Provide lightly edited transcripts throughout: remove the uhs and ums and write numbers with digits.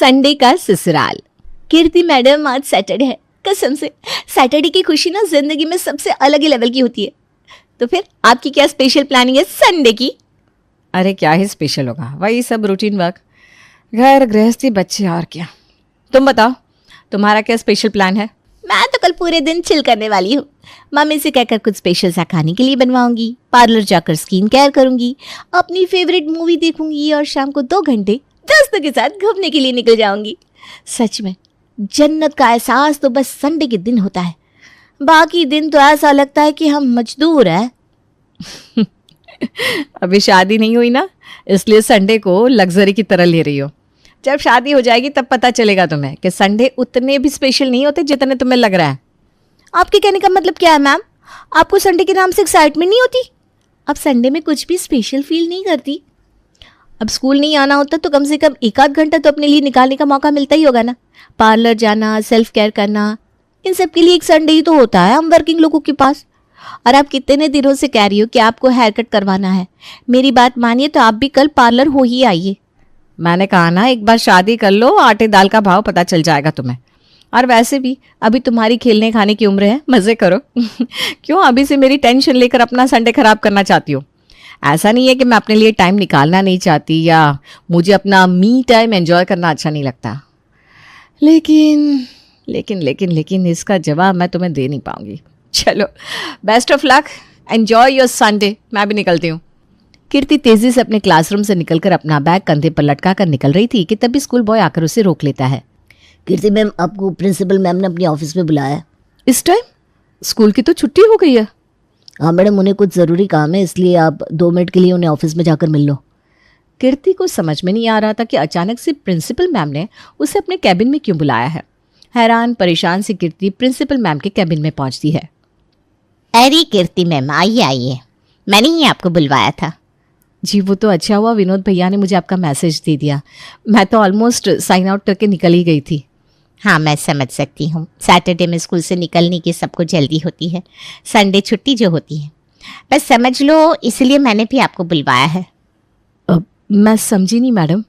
Sunday का ससुराल। कीर्ति madam, आज सैटरडे है। कसम से सैटरडे की खुशी ना जिंदगी में सबसे अलग ही लेवल की होती है। तो फिर आपकी क्या स्पेशल प्लानिंग है संडे की? अरे क्या ही स्पेशल होगा, वही सब रूटीन वर्क, घर गृहस्थी, बच्चे, और क्या। तुम बताओ, तुम्हारा क्या स्पेशल प्लान है? मैं तो कल पूरे दिन चिल करने वाली हूँ। मम्मी से कहकर कुछ स्पेशल सा खाने के लिए बनवाऊंगी, पार्लर जाकर स्किन केयर करूंगी, अपनी फेवरेट मूवी देखूंगी और शाम को 2 घंटे दोस्तों के साथ घूमने के लिए निकल जाऊंगी। सच में जन्नत का एहसास तो बस संडे के दिन होता है। बाकी दिन तो ऐसा लगता है कि हम मजदूर हैं। अभी शादी नहीं हुई ना, इसलिए संडे को लग्जरी की तरह ले रही हो। जब शादी हो जाएगी तब पता चलेगा तुम्हें कि संडे उतने भी स्पेशल नहीं होते जितने तुम्हें लग रहा है। आपके कहने का मतलब क्या है मैम? आपको संडे के नाम से एक्साइटमेंट नहीं होती? अब संडे में कुछ भी स्पेशल फील नहीं करती? अब स्कूल नहीं आना होता तो कम से कम 1 आध घंटा तो अपने लिए निकालने का मौका मिलता ही होगा ना। पार्लर जाना, सेल्फ केयर करना, इन सब के लिए एक संडे ही तो होता है हम वर्किंग लोगों के पास। और आप कितने दिनों से कह रही हो कि आपको हेयर कट करवाना है। मेरी बात मानिए तो आप भी कल पार्लर हो ही आइए। मैंने कहा ना, एक बार शादी कर लो, आटे दाल का भाव पता चल जाएगा तुम्हें। और वैसे भी अभी तुम्हारी खेलने खाने की उम्र है, मज़े करो। क्यों अभी से मेरी टेंशन लेकर अपना संडे खराब करना चाहती हो? ऐसा नहीं है कि मैं अपने लिए टाइम निकालना नहीं चाहती या मुझे अपना मी टाइम एंजॉय करना अच्छा नहीं लगता, लेकिन लेकिन लेकिन लेकिन इसका जवाब मैं तुम्हें दे नहीं पाऊंगी। चलो, best of luck, enjoy your Sunday. मैं भी निकलती हूँ। कीर्ति तेजी से अपने क्लासरूम से निकलकर अपना बैग कंधे पर लटका कर निकल रही थी कि तभी स्कूल बॉय आकर उसे रोक लेता है। कीर्ति मैम, आपको प्रिंसिपल मैम ने अपनी ऑफिस में बुलाया है। इस टाइम? स्कूल की तो छुट्टी हो गई है। हाँ मैडम, उन्हें कुछ ज़रूरी काम है, इसलिए आप 2 मिनट के लिए उन्हें ऑफिस में जाकर मिल लो। कीर्ति को समझ में नहीं आ रहा था कि अचानक से प्रिंसिपल मैम ने उसे अपने कैबिन में क्यों बुलाया है। हैरान परेशान सी कीर्ति प्रिंसिपल मैम के कैबिन में पहुंचती है। अरे कीर्ति मैम, आइए आइए, मैंने ही आपको बुलवाया था। जी, वो तो अच्छा हुआ विनोद भैया ने मुझे आपका मैसेज दे दिया। मैं तो ऑलमोस्ट साइन आउट करके निकल ही गई थी। हाँ, मैं समझ सकती हूँ। सैटरडे में स्कूल से निकलने की सबको जल्दी होती है, संडे छुट्टी जो होती है। बस समझ लो, इसलिए मैंने भी आपको बुलवाया है। मैं समझी नहीं मैडम।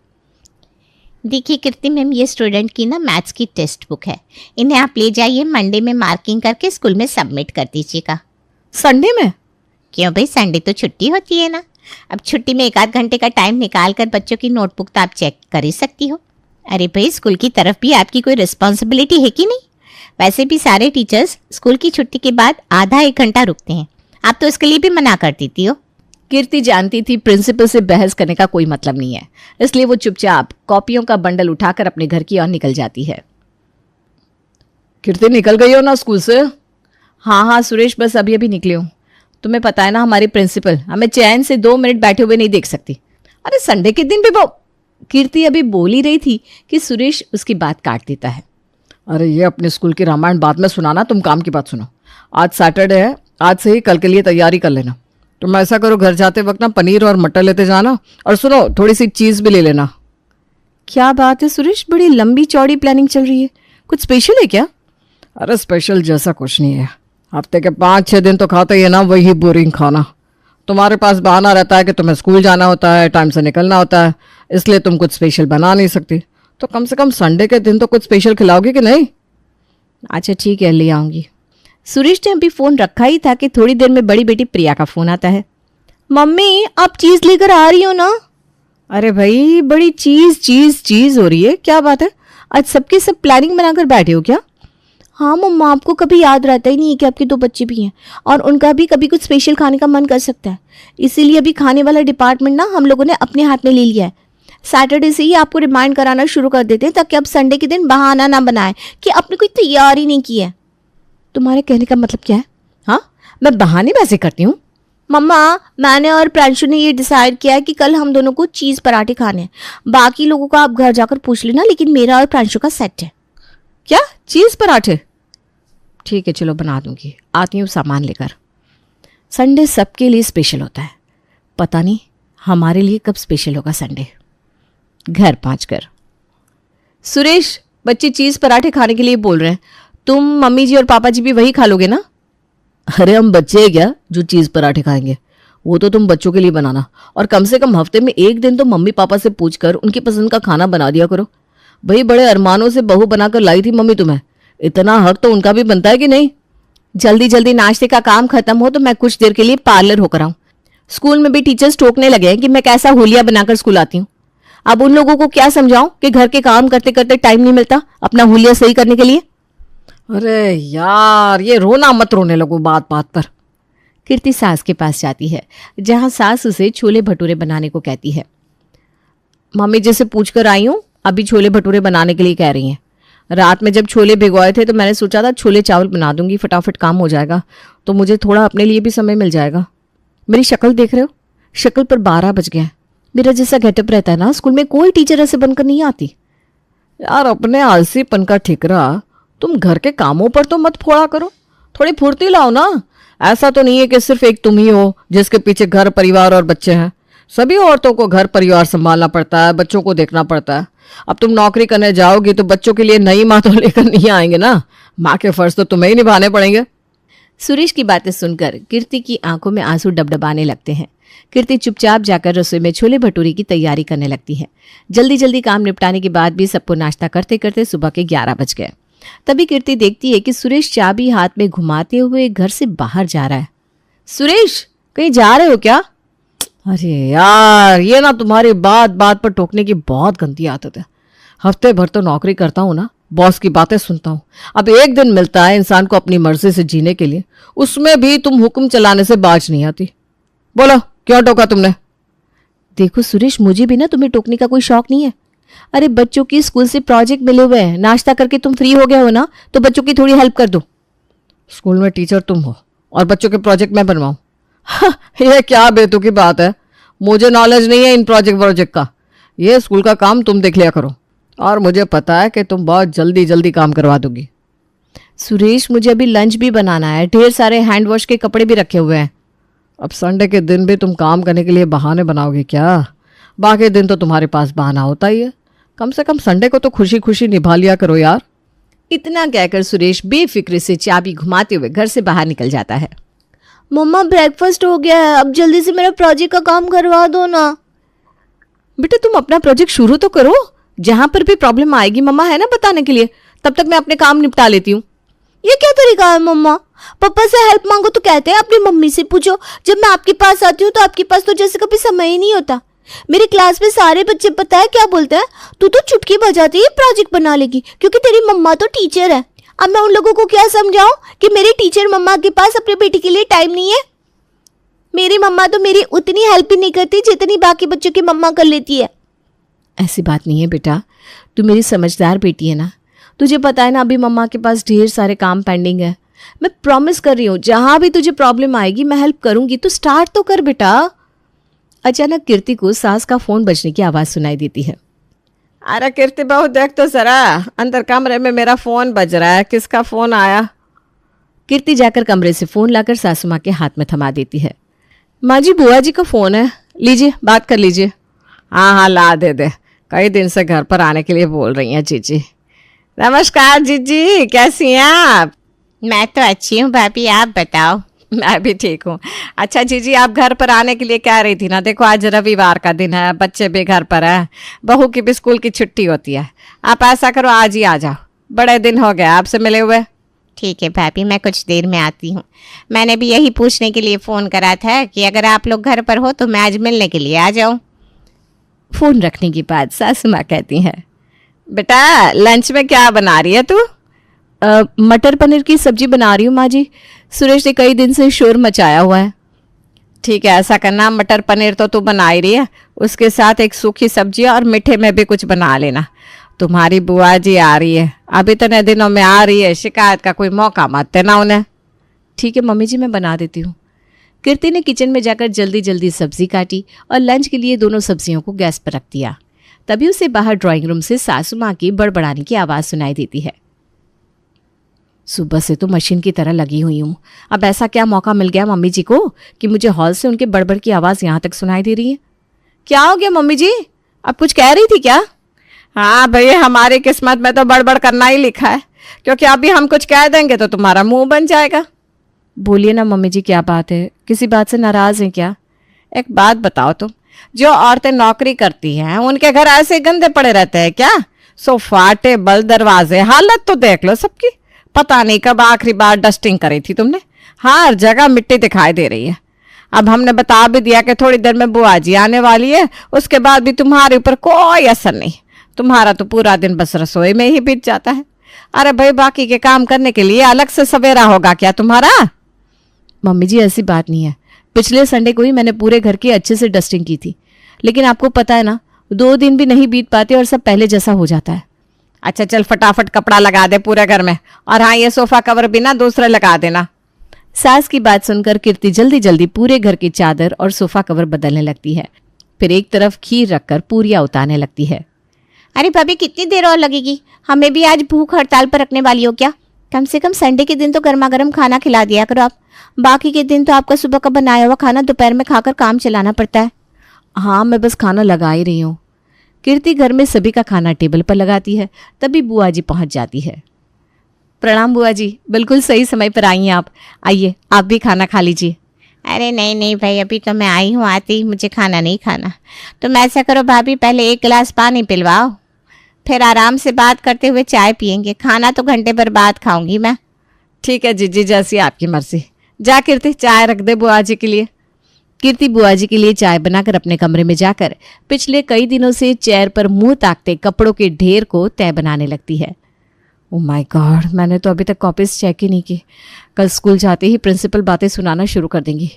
देखिए कीर्ति मैम, ये स्टूडेंट की ना मैथ्स की टेक्स्ट बुक है। इन्हें आप ले जाइए, मंडे में मार्किंग करके स्कूल में सबमिट कर दीजिएगा। संडे में? क्यों भाई, संडे तो छुट्टी होती है ना। अब छुट्टी में 1 आध घंटे का टाइम निकाल कर बच्चों की नोटबुक तो आप चेक कर ही सकती हो। अरे भाई, स्कूल की तरफ भी आपकी कोई रिस्पॉन्सिबिलिटी है कि नहीं? वैसे भी सारे टीचर्स स्कूल की छुट्टी के बाद आधा 1 घंटा रुकते हैं, आप तो इसके लिए भी मना कर देती हो। कीर्ति जानती थी प्रिंसिपल से बहस करने का कोई मतलब नहीं है, इसलिए वो चुपचाप कॉपियों का बंडल उठाकर अपने घर की ओर निकल जाती है। कीर्ति, निकल गई हो ना स्कूल से? हाँ सुरेश, बस अभी अभी निकली हूँ। तुम्हें पता है ना, हमारी प्रिंसिपल हमें चैन से 2 मिनट बैठे हुए नहीं देख सकती। अरे संडे के दिन भी वो। कीर्ति अभी बोल ही रही थी कि सुरेश उसकी बात काट देता है। अरे ये अपने स्कूल की रामायण बाद में सुनाना, तुम काम की बात सुनो। आज सैटरडे है, आज से ही कल के लिए तैयारी कर लेना। तुम ऐसा करो, घर जाते वक्त ना पनीर और मटर लेते जाना, और सुनो, थोड़ी सी चीज़ भी ले लेना। क्या बात है सुरेश, बड़ी लंबी चौड़ी प्लानिंग चल रही है, कुछ स्पेशल है क्या? अरे स्पेशल जैसा कुछ नहीं है, हफ्ते के 5-6 दिन तो खाते ही है ना वही बोरिंग खाना। तुम्हारे पास बहाना रहता है कि तुम्हें स्कूल जाना होता है, टाइम से निकलना होता है, इसलिए तुम कुछ स्पेशल बना नहीं सकती। तो कम से कम संडे के दिन तो कुछ स्पेशल खिलाओगी कि नहीं? अच्छा ठीक है, ले आऊँगी। सुरेश ने अभी फ़ोन रखा ही था कि थोड़ी देर में बड़ी बेटी प्रिया का फ़ोन आता है। मम्मी, आप चीज़ लेकर आ रही हो ना? अरे भाई, बड़ी चीज़ हो रही है, क्या बात है? आज सबके सब प्लानिंग बनाकर बैठे हो क्या? हाँ मम्मा, आपको कभी याद रहता ही नहीं है कि आपके 2 बच्चे भी हैं और उनका भी कभी कुछ स्पेशल खाने का मन कर सकता है। इसीलिए अभी खाने वाला डिपार्टमेंट ना हम लोगों ने अपने हाथ में ले लिया है। सैटरडे से ही आपको रिमाइंड कराना शुरू कर देते हैं ताकि अब संडे के दिन बहाना ना बनाएं कि आपने कोई तैयारी नहीं की है। तुम्हारे कहने का मतलब क्या है? हाँ, मैं बहाने वैसे करती हूँ? मम्मा, मैंने और प्रांशु ने ये डिसाइड किया है कि कल हम दोनों को चीज़ पराठे खाने हैं। बाकी लोगों का आप घर जाकर पूछ लेना, लेकिन मेरा और प्रांशु का सेट है। क्या, चीज़ पराठे? ठीक है, चलो बना दूंगी, आती हूँ सामान लेकर। संडे सबके लिए स्पेशल होता है, पता नहीं हमारे लिए कब स्पेशल होगा संडे। घर पहुँचकर सुरेश, बच्चे चीज़ पराठे खाने के लिए बोल रहे हैं, तुम मम्मी जी और पापा जी भी वही खा लोगे ना? अरे हम बच्चे हैं क्या जो चीज़ पराठे खाएंगे? वो तो तुम बच्चों के लिए बनाना, और कम से कम हफ्ते में 1 दिन तो मम्मी पापा से पूछकर उनकी पसंद का खाना बना दिया करो। भाई बड़े अरमानों से बहू बनाकर लाई थी मम्मी तुम्हें, इतना हक तो उनका भी बनता है कि नहीं? जल्दी जल्दी नाश्ते का काम खत्म हो तो मैं कुछ देर के लिए पार्लर होकर आऊं। स्कूल में भी टीचर्स टोकने लगे हैं कि मैं कैसा होलिया बनाकर स्कूल आती हूँ। अब उन लोगों को क्या समझाऊं कि घर के काम करते करते टाइम नहीं मिलता अपना हुलिया सही करने के लिए। अरे यार, ये रोना मत रोने लगो बात बात पर। कीर्ति सास के पास जाती है, जहां सास उसे छोले भटूरे बनाने को कहती है। मम्मी जी से पूछ कर आई हूँ, अभी छोले भटूरे बनाने के लिए कह रही हैं। रात में जब छोले भिगोए थे तो मैंने सोचा था छोले चावल बना दूंगी, फटाफट काम हो जाएगा, तो मुझे थोड़ा अपने लिए भी समय मिल जाएगा। मेरी शक्ल देख रहे हो? शक्ल पर 12 बज गए हैं। मेरा जैसा गेटअप रहता है ना, स्कूल में कोई टीचर ऐसे बनकर नहीं आती। यार अपने आलसीपन का ठिकरा तुम घर के कामों पर तो मत फोड़ा करो, थोड़ी फुर्ती लाओ ना। ऐसा तो नहीं है कि सिर्फ एक तुम ही हो जिसके पीछे घर परिवार और बच्चे हैं। सभी औरतों को घर परिवार संभालना पड़ता है, बच्चों को देखना पड़ता है। अब तुम नौकरी करने जाओगी तो बच्चों के लिए नई माँ तो लेकर नहीं आएंगे ना, माँ के फर्ज तो तुम्हें ही निभाने पड़ेंगे। सुरेश की बातें सुनकर कीर्ति की आंखों में आंसू डबडबाने लगते हैं। कीर्ति चुपचाप जाकर रसोई में छोले भटूरे की तैयारी करने लगती है। जल्दी जल्दी काम निपटाने के बाद भी सबको नाश्ता करते करते सुबह के 11 बज गए। तभी कीर्ति देखती है कि सुरेश चाबी हाथ में घुमाते हुए घर से बाहर जा रहा है। सुरेश, कहीं जा रहे हो क्या? अरे यार, ये ना तुम्हारी बात बात पर टोकने की बहुत गंदी आदत है। हफ्ते भर तो नौकरी करता हूँ ना, बॉस की बातें सुनता हूँ। अब एक दिन मिलता है इंसान को अपनी मर्जी से जीने के लिए, उसमें भी तुम हुक्म चलाने से बाज नहीं आती। बोलो, क्यों टोका तुमने? देखो सुरेश, मुझे भी ना तुम्हें टोकने का कोई शौक नहीं है। अरे बच्चों की स्कूल से प्रोजेक्ट मिले हुए हैं, नाश्ता करके तुम फ्री हो गए हो ना, तो बच्चों की थोड़ी हेल्प कर दो। स्कूल में टीचर तुम हो और बच्चों के प्रोजेक्ट मैं बनवाऊं? ये क्या बेतुकी बात है। मुझे नॉलेज नहीं है इन प्रोजेक्ट का। ये स्कूल का काम तुम देख लिया करो, और मुझे पता है कि तुम बहुत जल्दी जल्दी काम करवा दोगी। सुरेश, मुझे अभी लंच भी बनाना है, ढेर सारे हैंड वॉश के कपड़े भी रखे हुए हैं। अब संडे के दिन भी तुम काम करने के लिए बहाने बनाओगे क्या? बाकी दिन तो तुम्हारे पास बहाना होता ही है। कम से कम संडे को तो खुशी खुशी निभा लिया करो यार। इतना कहकर सुरेश बेफिक्र से चाबी घुमाते हुए घर से बाहर निकल जाता है। मम्मा, ब्रेकफास्ट हो गया है, अब जल्दी से मेरा प्रोजेक्ट का काम करवा दो ना। बेटा, तुम अपना प्रोजेक्ट शुरू तो करो। जहां पर भी प्रॉब्लम आएगी मम्मा है ना बताने के लिए, तब तक मैं अपने काम निपटा लेती हूँ। ये क्या तरीका है मम्मा? पापा से हेल्प मांगो तो कहते हैं अपनी मम्मी से पूछो। जब मैं आपके पास आती हूँ तो आपके पास तो जैसे कभी समय ही नहीं होता। मेरी क्लास में सारे बच्चे पता है क्या बोलते हैं? तू तो चुटकी बजाती ही प्रोजेक्ट बना लेगी क्योंकि तेरी मम्मा तो टीचर है। अब मैं उन लोगों को क्या समझाऊं कि मेरी टीचर मम्मा के पास अपनी बेटी के लिए टाइम नहीं है? मेरी मम्मा तो मेरी उतनी हेल्प ही नहीं करती जितनी बाकी बच्चों की मम्मा कर लेती है। ऐसी बात नहीं है बेटा, तू मेरी समझदार बेटी है ना। तुझे पता है ना अभी मम्मा के पास ढेर सारे काम पेंडिंग है। मैं प्रॉमिस कर रही हूँ, जहां भी तुझे प्रॉब्लम आएगी मैं हेल्प करूंगी। तो स्टार्ट तो कर बेटा। अचानक कीर्ति को सास का फोन बजने की आवाज सुनाई देती है। अरे कीर्ति बहू, देख तो जरा, अंदर कमरे में मेरा फोन बज रहा है। किसका फोन आया? कीर्ति जाकर कमरे से फोन लाकर सासू माँ के हाथ में थमा देती है। माँ जी, बुआ जी का फोन है, लीजिए बात कर लीजिए। हाँ हाँ, ला दे। कई दिन से घर पर आने के लिए बोल रही हैं जीजी। नमस्कार जीजी, कैसी हैं आप? मैं तो अच्छी हूँ भाभी, आप बताओ। मैं भी ठीक हूँ। अच्छा जीजी, आप घर पर आने के लिए कह रही थी ना। देखो आज रविवार का दिन है, बच्चे भी घर पर हैं, बहू की भी स्कूल की छुट्टी होती है। आप ऐसा करो, आज ही आ जाओ, बड़े दिन हो गए आपसे मिले हुए। ठीक है भाभी, मैं कुछ देर में आती हूँ। मैंने भी यही पूछने के लिए फ़ोन करा था कि अगर आप लोग घर पर हो तो मैं आज मिलने के लिए आ जाऊँ। फोन रखने के बाद सासू माँ कहती हैं, बेटा लंच में क्या बना रही है तू? मटर पनीर की सब्जी बना रही हूँ माँ जी। सुरेश ने कई दिन से शोर मचाया हुआ है। ठीक है, ऐसा करना, मटर पनीर तो तू बना ही रही है, उसके साथ एक सूखी सब्जी और मीठे में भी कुछ बना लेना। तुम्हारी बुआ जी आ रही है, अब इतने दिनों में आ रही है, शिकायत का कोई मौका मत देना उन्हें। ठीक है मम्मी जी, मैं बना देती हूँ। कीर्ति ने किचन में जाकर जल्दी जल्दी सब्जी काटी और लंच के लिए दोनों सब्जियों को गैस पर रख दिया। तभी उसे बाहर ड्राइंग रूम से सासू माँ की बड़बड़ाने की आवाज़ सुनाई देती है। सुबह से तो मशीन की तरह लगी हुई हूँ, अब ऐसा क्या मौका मिल गया मम्मी जी को कि मुझे हॉल से उनके बड़बड़ की आवाज़ यहाँ तक सुनाई दे रही है। क्या हो गया मम्मी जी, अब कुछ कह रही थी क्या? हाँ भैया, हमारी किस्मत में तो बड़बड़ करना ही लिखा है, क्योंकि अभी हम कुछ कह देंगे तो तुम्हारा मुंह बन जाएगा। बोलिए ना मम्मी जी, क्या बात है? किसी बात से नाराज़ हैं क्या? एक बात बताओ तुम, जो औरतें नौकरी करती हैं उनके घर ऐसे गंदे पड़े रहते हैं क्या? सोफा टेबल दरवाजे, हालत तो देख लो सबकी। पता नहीं कब आखिरी बार डस्टिंग करी थी तुमने। हर जगह मिट्टी दिखाई दे रही है। अब हमने बता भी दिया कि थोड़ी देर में बुआ जी आने वाली है, उसके बाद भी तुम्हारे ऊपर कोई असर नहीं। तुम्हारा तो पूरा दिन बस रसोई में ही बीत जाता है। अरे भाई, बाकी के काम करने के लिए अलग से सवेरा होगा क्या तुम्हारा? मम्मी जी ऐसी बात नहीं है, पिछले संडे को ही मैंने पूरे घर की अच्छे से डस्टिंग की थी, लेकिन आपको पता है ना 2 दिन भी नहीं बीत पाते और सब पहले जैसा हो जाता है। अच्छा चल, फटाफट कपड़ा लगा दे पूरे घर में, और हाँ, ये सोफा कवर भी ना दूसरे लगा देना। सास की बात सुनकर कीर्ति जल्दी जल्दी पूरे घर की चादर और सोफा कवर बदलने लगती है। फिर एक तरफ खीर रखकर पूरियां उतारने लगती है। अरे भाभी, कितनी देर और लगेगी? हमें भी आज भूख हड़ताल पर रखने वाली हो क्या? कम से कम संडे के दिन तो गर्मा गर्म खाना खिला दिया करो आप। बाकी के दिन तो आपका सुबह का बनाया हुआ खाना दोपहर में खाकर काम चलाना पड़ता है। हाँ, मैं बस खाना लगा ही रही हूँ। कीर्ति घर में सभी का खाना टेबल पर लगाती है, तभी बुआ जी पहुंच जाती है। प्रणाम बुआ जी, बिल्कुल सही समय पर आई हैं आप। आइए, आप भी खाना खा लीजिए। अरे नहीं नहीं भाई, अभी तो मैं आई हूँ, आती ही मुझे खाना नहीं खाना। तुम ऐसा करो भाभी, पहले 1 गिलास पानी पिलवाओ, फिर आराम से बात करते हुए चाय पियेंगे। खाना तो घंटे भर बाद खाऊंगी मैं। ठीक है जीजी, जैसी आपकी मर्जी। जा कीर्ति, चाय रख दे बुआ जी के लिए। कीर्ति बुआ जी के लिए चाय बनाकर अपने कमरे में जाकर पिछले कई दिनों से चेयर पर मुंह ताकते कपड़ों के ढेर को तय बनाने लगती है। ओह माय गॉड, मैंने तो अभी तक कॉपीज चेक ही नहीं की। कल स्कूल जाते ही प्रिंसिपल बातें सुनाना शुरू कर देंगी।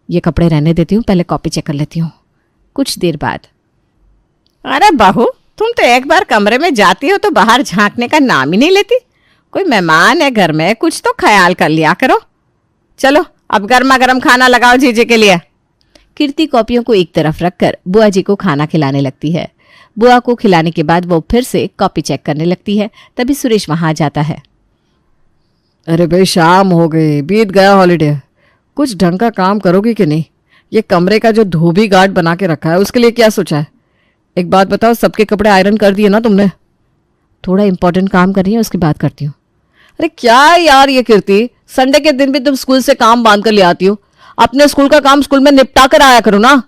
ये कपड़े रहने देती हूँ, पहले कॉपी चेक कर लेती हूँ। कुछ देर बाद, अरे बहू, तुम तो एक बार कमरे में जाती हो तो बाहर झांकने का नाम ही नहीं लेती। कोई मेहमान है घर में, कुछ तो ख्याल कर लिया करो। चलो अब गर्मा गर्म खाना लगाओ जीजी के लिए। कीर्ति कॉपियों को एक तरफ रखकर बुआ जी को खाना खिलाने लगती है। बुआ को खिलाने के बाद वो फिर से कॉपी चेक करने लगती है। तभी सुरेश वहां आ जाता है। अरे भाई, शाम हो गई, बीत गया हॉलीडे। कुछ ढंग का काम करोगी कि नहीं? ये कमरे का जो धोबी गार्ड बना के रखा है, उसके लिए क्या सोचा है? एक बात बताओ, सबके कपड़े आयरन कर दिए ना तुमने? थोड़ा इंपॉर्टेंट काम कर रही है, उसकी बात करती हूँ। अरे क्या यार ये कीर्ति, संडे के दिन भी तुम स्कूल से काम बांध कर ले आती हो। अपने स्कूल का काम स्कूल में निपटा कर आया करो ना।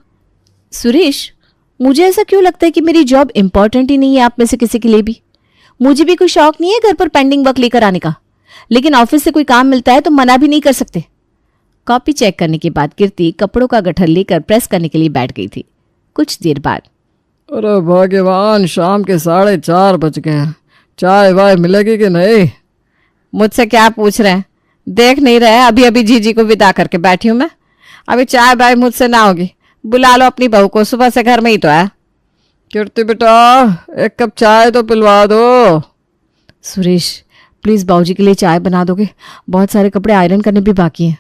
सुरेश, मुझे ऐसा क्यों लगता है कि मेरी जॉब इंपॉर्टेंट ही नहीं है आप में से किसी के लिए भी? मुझे भी कोई शौक नहीं है घर पर पेंडिंग वर्क लेकर आने का, लेकिन ऑफिस से कोई काम मिलता है तो मना भी नहीं कर सकते। कॉपी चेक करने के बाद कीर्ति कपड़ों का गट्ठर लेकर प्रेस करने के लिए बैठ गई थी। कुछ देर बाद, अरे भगवान, शाम के 4:30 बज गए। चाय वाय मिलेगी कि नहीं? मुझसे क्या पूछ रहे हैं? देख नहीं रहे, अभी अभी जीजी को विदा करके बैठी हूं मैं। अभी चाय बाय मुझसे ना होगी। बुला लो अपनी बहू को, सुबह से घर में ही तो है। कीर्ति बेटा, एक कप चाय तो पिलवा दो। सुरेश प्लीज बाबूजी के लिए चाय बना दोगे? बहुत सारे कपड़े आयरन करने भी बाकी हैं।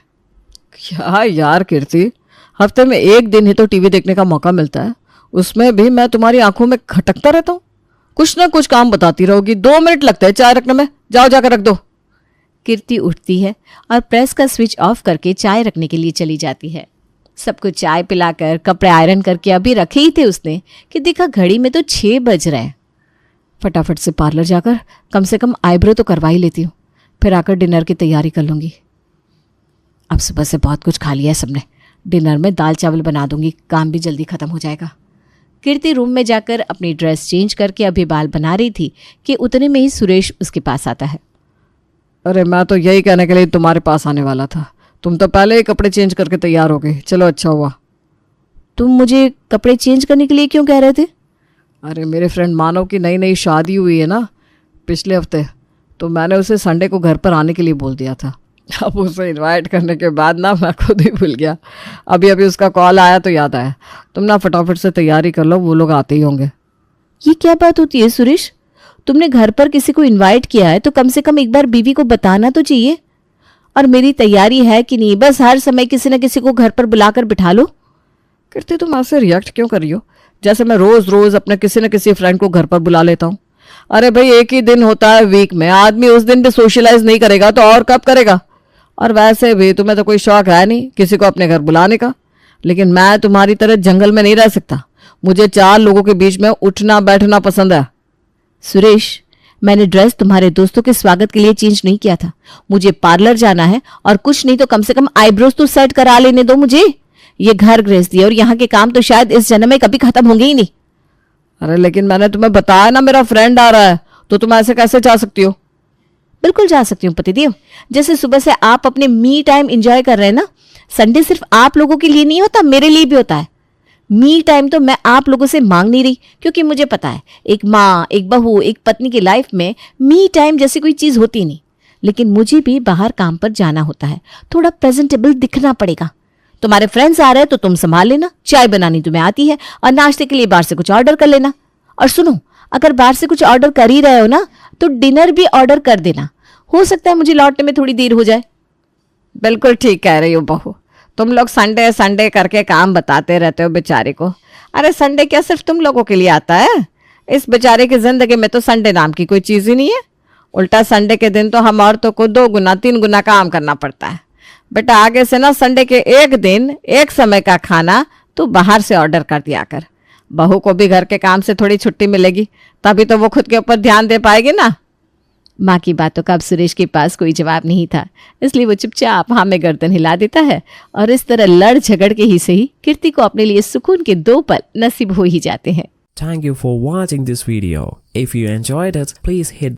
क्या यार कीर्ति, हफ्ते में 1 दिन ही तो टीवी देखने का मौका मिलता है, उसमें भी मैं तुम्हारी आंखों में खटकता रहता हूँ। कुछ ना कुछ काम बताती रहोगी। 2 मिनट लगते हैं चाय रखने में। जाओ जाकर रख दो। कीर्ति उठती है और प्रेस का स्विच ऑफ करके चाय रखने के लिए चली जाती है। सबको चाय पिलाकर कपड़े आयरन करके अभी रखे ही थे उसने कि देखा घड़ी में तो 6 बज रहे हैं। फटाफट से पार्लर जाकर कम से कम आईब्रो तो करवा ही लेती हूँ, फिर आकर डिनर की तैयारी कर लूँगी। अब सुबह से बहुत कुछ खा लिया है सबने, डिनर में दाल चावल बना दूंगी, काम भी जल्दी खत्म हो जाएगा। कीर्ति रूम में जाकर अपनी ड्रेस चेंज करके अभी बाल बना रही थी कि उतने में ही सुरेश उसके पास आता है। अरे मैं तो यही कहने के लिए तुम्हारे पास आने वाला था, तुम तो पहले ही कपड़े चेंज करके तैयार हो गए। चलो अच्छा हुआ। तुम मुझे कपड़े चेंज करने के लिए क्यों कह रहे थे? अरे मेरे फ्रेंड मानव की नई नई शादी हुई है ना पिछले हफ्ते, तो मैंने उसे संडे को घर पर आने के लिए बोल दिया था। अब उसे इनवाइट करने के बाद ना मैं खुद ही भूल गया। अभी अभी उसका कॉल आया तो याद आया। तुम ना फटाफट से तैयारी कर लो, वो लोग आते ही होंगे। ये क्या बात होती है सुरेश? तुमने घर पर किसी को इनवाइट किया है तो कम से कम एक बार बीवी को बताना तो चाहिए। और मेरी तैयारी है कि नहीं, बस हर समय किसी न किसी को घर पर बुलाकर बिठा लो। कीर्ति, तुम ऐसे रिएक्ट क्यों कर रही हो जैसे मैं रोज रोज अपने किसी न किसी फ्रेंड को घर पर बुला लेता हूँ? अरे भाई, एक ही दिन होता है वीक में, आदमी उस दिन भी सोशलाइज नहीं करेगा तो और कब करेगा? और वैसे भी तुम्हें तो कोई शौक है नहीं किसी को अपने घर बुलाने का। लेकिन मैं तुम्हारी तरह जंगल में नहीं रह सकता, मुझे 4 लोगों के बीच में उठना बैठना पसंद है। सुरेश, मैंने ड्रेस तुम्हारे दोस्तों के स्वागत के लिए चेंज नहीं किया था। मुझे पार्लर जाना है और कुछ नहीं तो कम से कम आईब्रोज तो सेट करा लेने दो मुझे। ये घर गृहस्थी है और यहाँ के काम तो शायद इस जन्म में कभी खत्म होंगे ही नहीं। अरे लेकिन मैंने तुम्हें बताया ना मेरा फ्रेंड आ रहा है, तो तुम ऐसे कैसे जा सकती हो? बिल्कुल जा सकती हूँ पतिदेव। जैसे सुबह से आप अपने मी टाइम एंजॉय कर रहे हैं ना, संडे सिर्फ आप लोगों के लिए नहीं होता, मेरे लिए भी होता है। मी टाइम तो मैं आप लोगों से मांग नहीं रही, क्योंकि मुझे पता है एक माँ, एक बहू, एक पत्नी की लाइफ में मी टाइम जैसी कोई चीज़ होती नहीं। लेकिन मुझे भी बाहर काम पर जाना होता है, थोड़ा प्रेजेंटेबल दिखना पड़ेगा। तुम्हारे फ्रेंड्स आ रहे हैं तो तुम संभाल लेना, चाय बनानी तुम्हें आती है, और नाश्ते के लिए बाहर से कुछ ऑर्डर कर लेना। और सुनो, अगर बाहर से कुछ ऑर्डर कर ही रहे हो ना, तो डिनर भी ऑर्डर कर देना। हो सकता है मुझे लौटने में थोड़ी देर हो जाए। बिल्कुल ठीक कह रही हो बहू, तुम लोग संडे संडे करके काम बताते रहते हो बेचारे को। अरे संडे क्या सिर्फ तुम लोगों के लिए आता है? इस बेचारे की जिंदगी में तो संडे नाम की कोई चीज ही नहीं है। उल्टा संडे के दिन तो हम औरतों को 2 गुना 3 गुना काम करना पड़ता है। बेटा आगे से ना संडे के एक दिन एक समय का खाना तू बाहर से ऑर्डर कर दिया कर। बहू को भी घर के काम से थोड़ी छुट्टी मिलेगी, तभी तो वो खुद के ऊपर ध्यान दे पाएगी ना। माँ की बातों का अब सुरेश के पास कोई जवाब नहीं था, इसलिए वो चुपचाप हाँ में गर्दन हिला देता है। और इस तरह लड़ झगड़ के ही सही कीर्ति को अपने लिए सुकून के 2 पल नसीब हो ही जाते हैं। Thank you for watching this video. If you enjoyed it, please hit